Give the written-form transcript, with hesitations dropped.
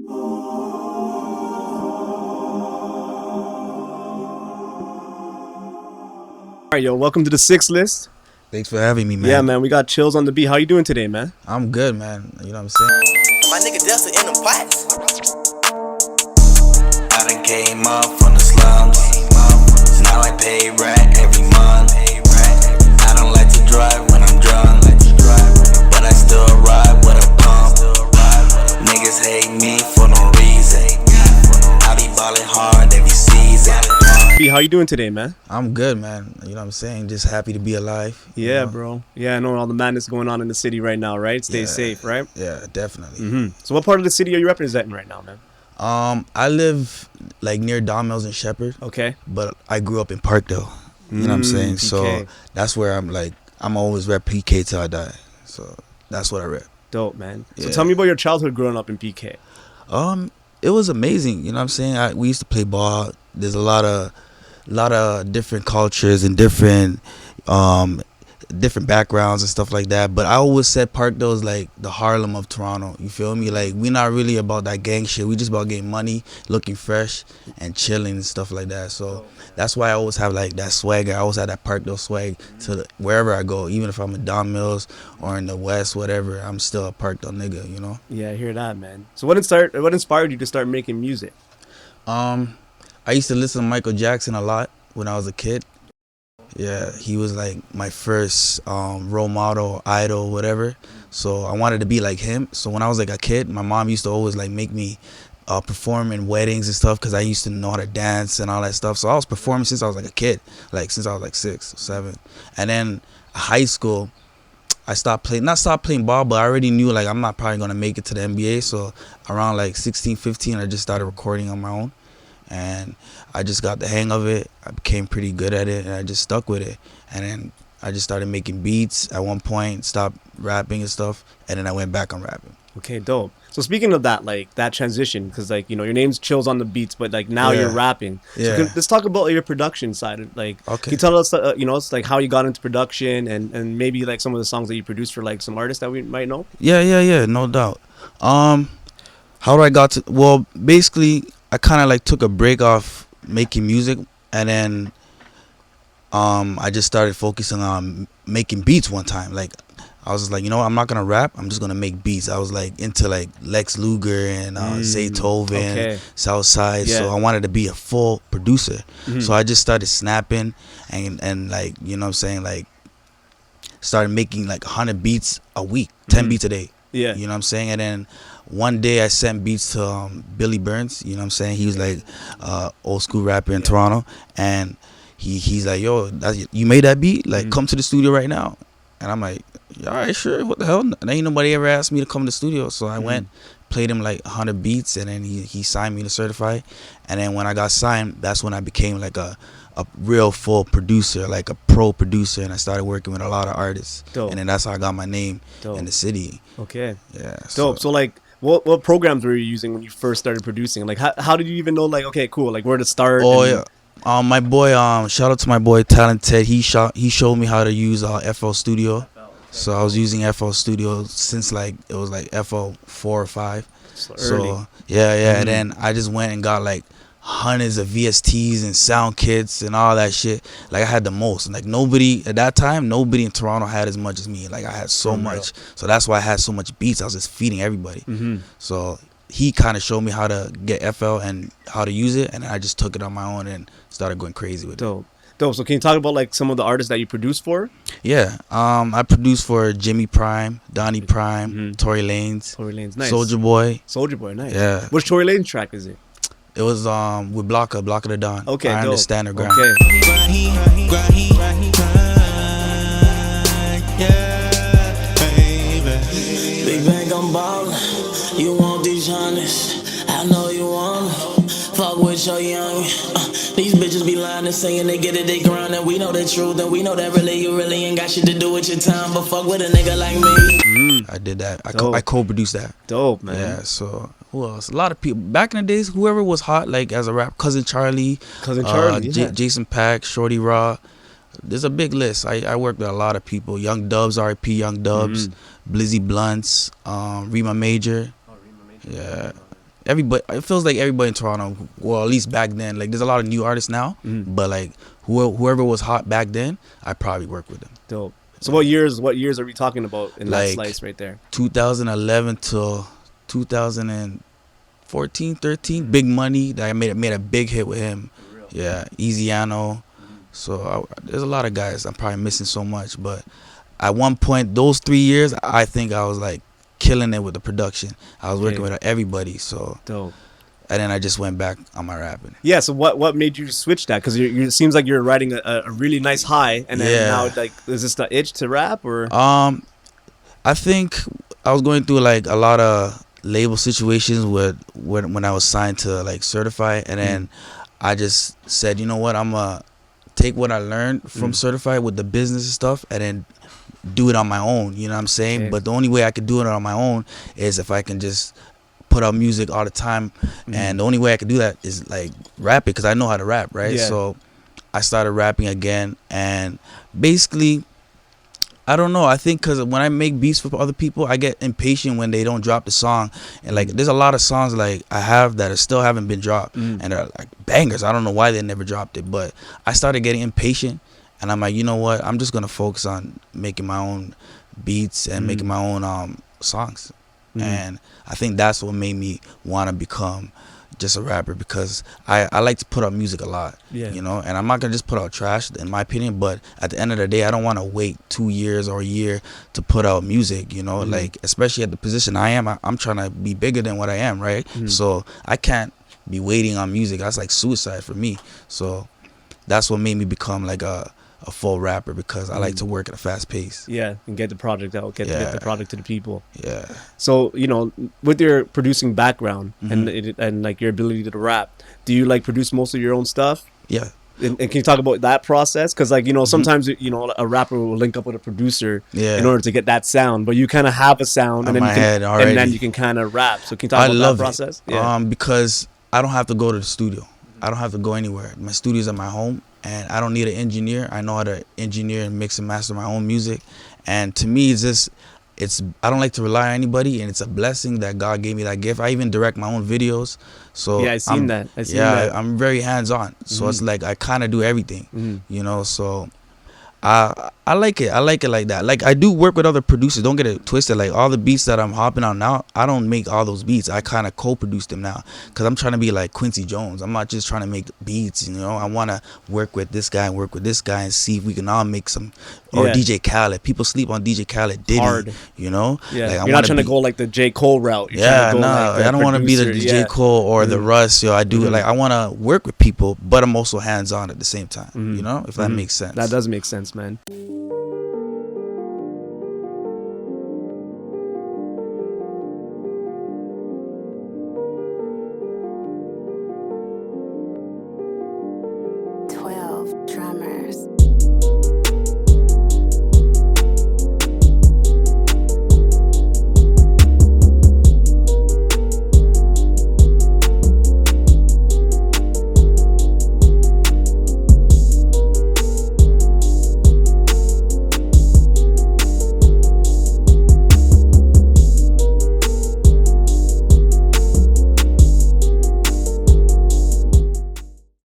All right, yo, welcome to the 6 list. Thanks for having me, man. Yeah, man, we got Chillz on the beat. How you doing today, man? I'm good, man. You know what I'm saying? My nigga Delta in them pots. I done came up from the slums. Now I pay rent every month. I don't like to drive when I'm drunk, but I still ride with a pump. Niggas hate me for no reason. I be ballin' hard every season. B, how you doing today, man? I'm good, man. You know what I'm saying? Just happy to be alive. Yeah, you know? bro. Yeah, I know all the madness going on in the city right now, right? Stay safe, right? Yeah, definitely. So what part of the city are you representing right now, man? I live like near Don Mills and Shepherd. Okay. But I grew up in Parkdale. You know what I'm saying? PK. So that's where I'm always rep PK till I die. So that's what I rep. Dope, man. So Yeah. tell me about your childhood growing up in PK. It was amazing. You know what I'm saying? We used to play ball. There's a lot of different cultures and different backgrounds and stuff like that. But I always said Parkdale is like the Harlem of Toronto. You feel me? Like, we're not really about that gang shit. We just about getting money, looking fresh, and chilling and stuff like that. So that's why I always have like that swagger. I always have that Parkdale swag to wherever I go. Even if I'm in Don Mills or in the West, whatever, I'm still a Parkdale nigga, you know? Yeah, I hear that, man. So what inspired you to start making music? I used to listen to Michael Jackson a lot when I was a kid. Yeah, he was like my first role model, idol, whatever. So I wanted to be like him. So when I was like a kid, my mom used to always like make me perform in weddings and stuff because I used to know how to dance and all that stuff. So I was performing since I was like a kid, like since I was like 6 or 7. And then high school, I stopped playing ball, but I already knew like I'm not probably gonna make it to the NBA. So around like 16, 15, I just started recording on my own. And I just got the hang of it. I became pretty good at it, and I just stuck with it. And then I just started making beats at one point, stopped rapping and stuff, and then I went back on rapping. Okay, dope. So speaking of that, like that transition, because like, you know, your name's Chillz on the beats, but like now you're rapping. Yeah. So let's talk about your production side. Like, Okay. can you tell us, you know, it's like how you got into production and maybe like some of the songs that you produced for like some artists that we might know? Yeah, no doubt. How do I got to? Well, basically, I kind of like took a break off making music, and then I just started focusing on making beats one time. Like, I was just like, you know what, I'm not gonna rap, I'm just gonna make beats. I was like into like Lex Luger and Zaytoven, Southside. Yeah. So I wanted to be a full producer. So I just started snapping and like, you know what I'm saying, like started making like 100 beats a week, 10 beats a day. Yeah. You know what I'm saying? And then one day I sent beats to Billy Burns, you know what I'm saying? He was like old school rapper in Toronto, and he's like, yo, you made that beat? Like, come to the studio right now. And I'm like, all right, sure, what the hell? And ain't nobody ever asked me to come to the studio. So I went, played him like 100 beats, and then he signed me to certify. And then when I got signed, that's when I became like a real full producer, like a pro producer, and I started working with a lot of artists. Dope. And then that's how I got my name in the city. Okay. Yeah. Dope. So like, what programs were you using when you first started producing? Like, how did you even know, like, okay, cool, like where to start? Oh, yeah. My boy, shout out to my boy Talented. He showed me how to use FL Studio. So I was using FL Studio since like it was like FL 4 or 5. So yeah. And then I just went and got like hundreds of VSTs and sound kits and all that shit. Like, I had the most. Like, nobody at that time, nobody in Toronto had as much as me. Like, I had so much. So that's why I had so much beats. I was just feeding everybody. So he kind of showed me how to get FL and how to use it, and I just took it on my own and started going crazy with it. Dope. So can you talk about like some of the artists that you produced for? Yeah. I produced for Jimmy Prime, Donnie Prime, Tory Lanez, Nice. Soulja Boy, nice. Yeah. Which Tory Lanez track is it? It was with Blocker the Don. Okay, I dope. understand her ground. Okay. Big Bang, I'm ballin'. You want these hundreds? I know you want 'em. Fuck with your young. These bitches be lying and saying they get it, they grind, and we know the truth, and we know that really you really ain't got shit to do with your time. But fuck with a nigga like me. I did that. I co-produced that. Dope, man. Yeah. So who else? A lot of people back in the days. Whoever was hot, like as a rap, Cousin Charlie, Jason Pack, Shorty Raw. There's a big list. I worked with a lot of people. Young Dubs, R.I.P. Young Dubs, Blizzy Blunts, Rima Major. Yeah. everybody. It feels like everybody in Toronto. Well, at least back then. Like there's a lot of new artists now, but like whoever was hot back then, I probably worked with them. Dope. So what years are we talking about in that Like, slice right there? 2011 till 2014, 13. Big Money. That I made a big hit with him. Yeah, Easyano. So there's a lot of guys. I'm probably missing so much, but at one point, those 3 years, I think I was like killing it with the production. I was working with everybody. So Dope. And then I just went back on my rapping. Yeah. So what made you switch that? Because it seems like you're riding a really nice high, and then now like is this the itch to rap or? I think I was going through like a lot of label situations when I was signed to like Certify, and then I just said, you know what, I'm gonna take what I learned from Certify with the business and stuff, and then do it on my own. You know what I'm saying? Okay. But the only way I could do it on my own is if I can just put out music all the time, and the only way I could do that is like rap it, because I know how to rap, right? Yeah. So I started rapping again, and basically, I don't know, I think because when I make beats for other people, I get impatient when they don't drop the song, and like there's a lot of songs like I have that still haven't been dropped, and they're like bangers. I don't know why they never dropped it, but I started getting impatient, and I'm like, you know what, I'm just gonna focus on making my own beats and making my own songs. And I think that's what made me want to become just a rapper, because I like to put out music a lot, you know, and I'm not gonna just put out trash in my opinion, but at the end of the day, I don't want to wait 2 years or a year to put out music, you know, like especially at the position I am, I'm trying to be bigger than what I am, right? So I can't be waiting on music. That's like suicide for me. So that's what made me become like a full rapper, because I like to work at a fast pace. Yeah, and get the project out, get the project to the people. Yeah. So, you know, with your producing background and like your ability to rap, do you like produce most of your own stuff? Yeah. And can you talk about that process? Because like, you know, sometimes, you know, a rapper will link up with a producer in order to get that sound, but you kind of have a sound and then you can kind of rap. So can you talk about that process? Yeah. Because I don't have to go to the studio. I don't have to go anywhere. My studio's at my home, and I don't need an engineer. I know how to engineer and mix and master my own music. And to me, I don't like to rely on anybody, and it's a blessing that God gave me that gift. I even direct my own videos. So I seen that. I'm very hands-on. So it's like I kind of do everything, you know, so I like it. I like it like that. Like I do work with other producers. Don't get it twisted. Like all the beats that I'm hopping on now, I don't make all those beats. I kind of co-produce them now, because I'm trying to be like Quincy Jones. I'm not just trying to make beats, you know. I want to work with this guy and work with this guy and see if we can all make some. Or DJ Khaled. People sleep on DJ Khaled. Diddy, hard, you know. Yeah, like, you're not trying to go like the J. Cole route. You're I don't want to be the J. Cole or the Russ. Yo, I do like I want to work with people, but I'm also hands-on at the same time. You know, if that makes sense. That does make sense, man.